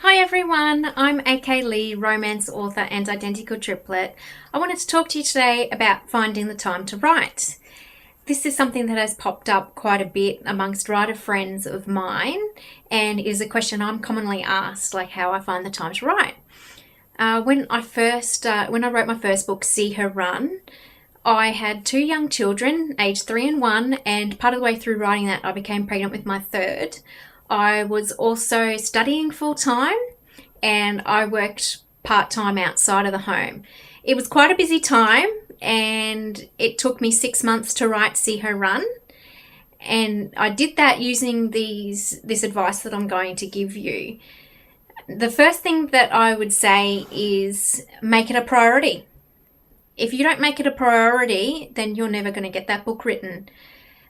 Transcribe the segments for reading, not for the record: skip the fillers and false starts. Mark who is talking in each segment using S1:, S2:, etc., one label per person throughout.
S1: Hi everyone, I'm AK Lee, romance author and identical triplet. I wanted to talk to you today about finding the time to write. This is something that has popped up quite a bit amongst writer friends of mine and is a question I'm commonly asked, like how I find the time to write. When I wrote my first book, See Her Run, I had two young children, aged 3 and 1, and part of the way through writing that I became pregnant with my third. I was also studying full-time and I worked part-time outside of the home. It was quite a busy time and it took me 6 months to write See Her Run. And I did that using this advice that I'm going to give you. The first thing that I would say is make it a priority. If you don't make it a priority, then you're never going to get that book written.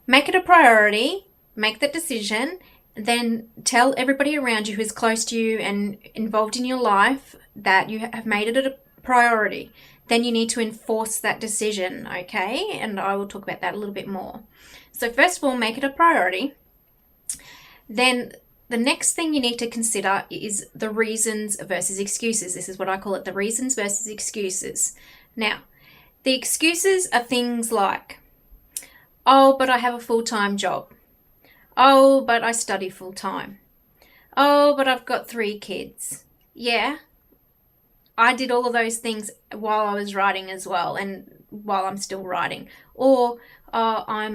S1: Make it a priority, make that decision, then tell everybody around you who's close to you and involved in your life that you have made it a priority. Then you need to enforce that decision, okay? And I will talk about that a little bit more. So first of all, make it a priority. Then the next thing you need to consider is the reasons versus excuses. This is what I call it, the reasons versus excuses. Now, the excuses are things like, oh, but I have a full-time job. Oh, but I study full-time. Oh, but I've got 3 kids. Yeah, I did all of those things while I was writing as well, and while I'm still writing. Or I'm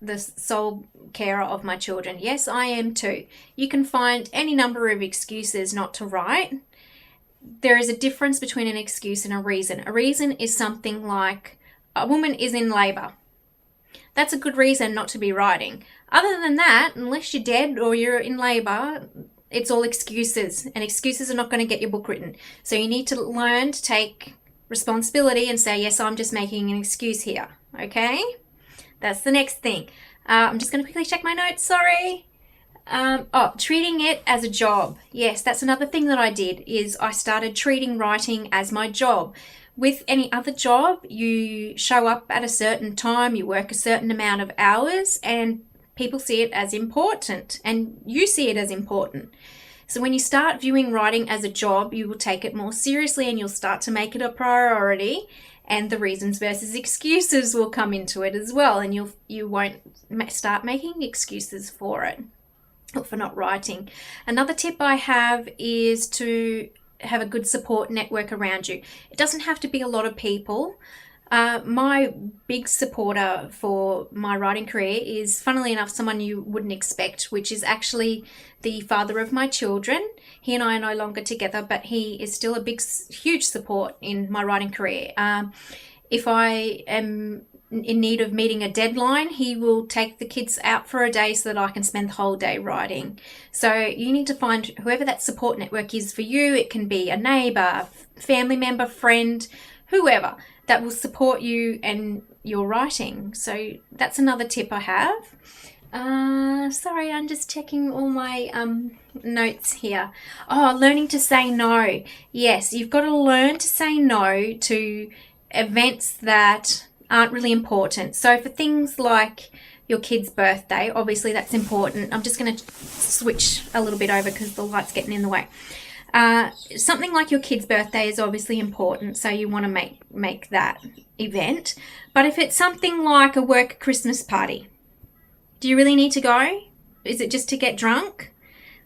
S1: the sole carer of my children. Yes, I am too. You can find any number of excuses not to write. There is a difference between an excuse and a reason. A reason is something like a woman is in labor. That's a good reason not to be writing. Other than that, unless you're dead or you're in labor, it's all excuses, and excuses are not going to get your book written. So you need to learn to take responsibility and say, yes, I'm just making an excuse here. Okay? That's the next thing. I'm just going to quickly check my notes. Sorry. Treating it as a job. Yes, that's another thing that I did, is I started treating writing as my job. With any other job, you show up at a certain time, you work a certain amount of hours, and people see it as important, and you see it as important. So when you start viewing writing as a job, you will take it more seriously and you'll start to make it a priority, and the reasons versus excuses will come into it as well, and you won't start making excuses for it, or for not writing. Another tip I have is to have a good support network around you. It doesn't have to be a lot of people. My big supporter for my writing career is, funnily enough, someone you wouldn't expect, which is actually the father of my children. He and I are no longer together, but he is still a huge support in my writing career. If I am in need of meeting a deadline, he will take the kids out for a day so that I can spend the whole day writing. So you need to find whoever that support network is for you. It can be a neighbor, family member, friend, whoever that will support you and your writing. So that's another tip I have. Sorry, I'm just checking all my notes here. Oh, learning to say no. Yes, you've got to learn to say no to events that aren't really important. So for things like your kid's birthday, obviously that's important. I'm just going to switch a little bit over because the light's getting in the way. Something like your kid's birthday is obviously important, so you want to make that event. But if it's something like a work Christmas party, do you really need to go? Is it just to get drunk?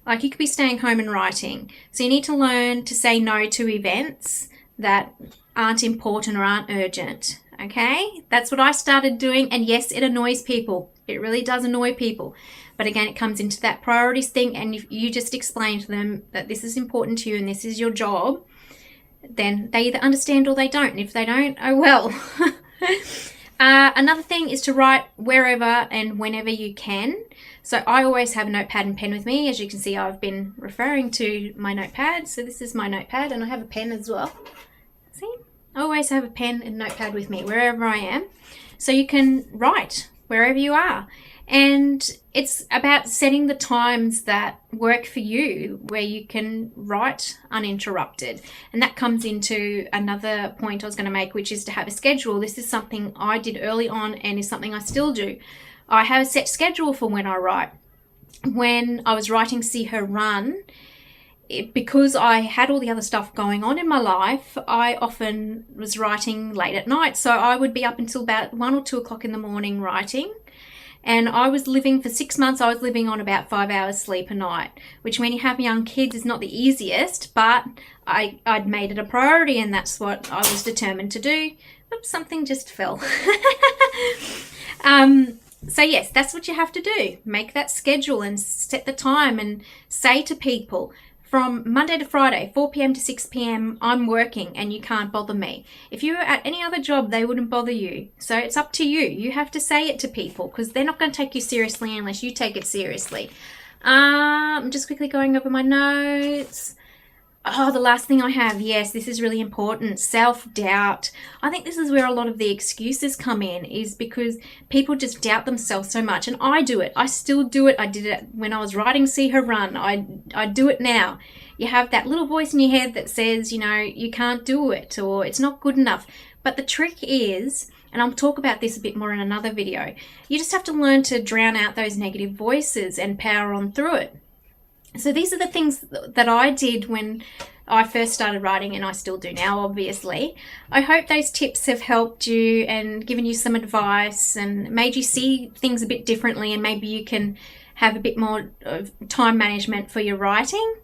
S1: Like, you could be staying home and writing. So you need to learn to say no to events that aren't important or aren't urgent. Okay, that's what I started doing, and yes, it annoys people. It really does annoy people. But again, it comes into that priorities thing, and if you just explain to them that this is important to you and this is your job, then they either understand or they don't. And if they don't, oh well. Another thing is to write wherever and whenever you can. So I always have a notepad and pen with me. As you can see, I've been referring to my notepad. So this is my notepad, and I have a pen as well. See? I always have a pen and notepad with me wherever I am. So you can write wherever you are. And it's about setting the times that work for you, where you can write uninterrupted. And that comes into another point I was going to make, which is to have a schedule. This is something I did early on and is something I still do. I have a set schedule for when I write. When I was writing See Her Run, because I had all the other stuff going on in my life, I often was writing late at night. So I would be up until about 1 or 2 o'clock in the morning writing. And I was living, for 6 months, I was living on about 5 hours sleep a night, which when you have young kids is not the easiest, but I'd made it a priority, and that's what I was determined to do. Oops, something just fell. So yes, that's what you have to do. Make that schedule and set the time and say to people, from Monday to Friday, 4 p.m. to 6 p.m, I'm working and you can't bother me. If you were at any other job, they wouldn't bother you. So it's up to you. You have to say it to people because they're not going to take you seriously unless you take it seriously. I'm just quickly going over my notes. Oh, the last thing I have, yes, this is really important, self-doubt. I think this is where a lot of the excuses come in, is because people just doubt themselves so much. And I do it. I still do it. I did it when I was writing See Her Run. I do it now. You have that little voice in your head that says, you know, you can't do it or it's not good enough. But the trick is, and I'll talk about this a bit more in another video, you just have to learn to drown out those negative voices and power on through it. So these are the things that I did when I first started writing, and I still do now, obviously. I hope those tips have helped you and given you some advice and made you see things a bit differently, and maybe you can have a bit more of time management for your writing.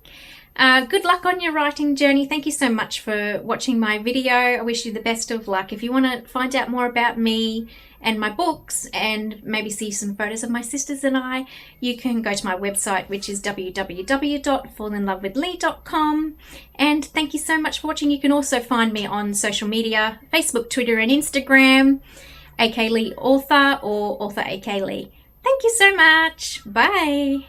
S1: Good luck on your writing journey. Thank you so much for watching my video. I wish you the best of luck. If you want to find out more about me and my books and maybe see some photos of my sisters and I, you can go to my website, which is www.fallinlovewithlee.com. And thank you so much for watching. You can also find me on social media, Facebook, Twitter and Instagram, AK Lee Author or Author AK Lee. Thank you so much. Bye.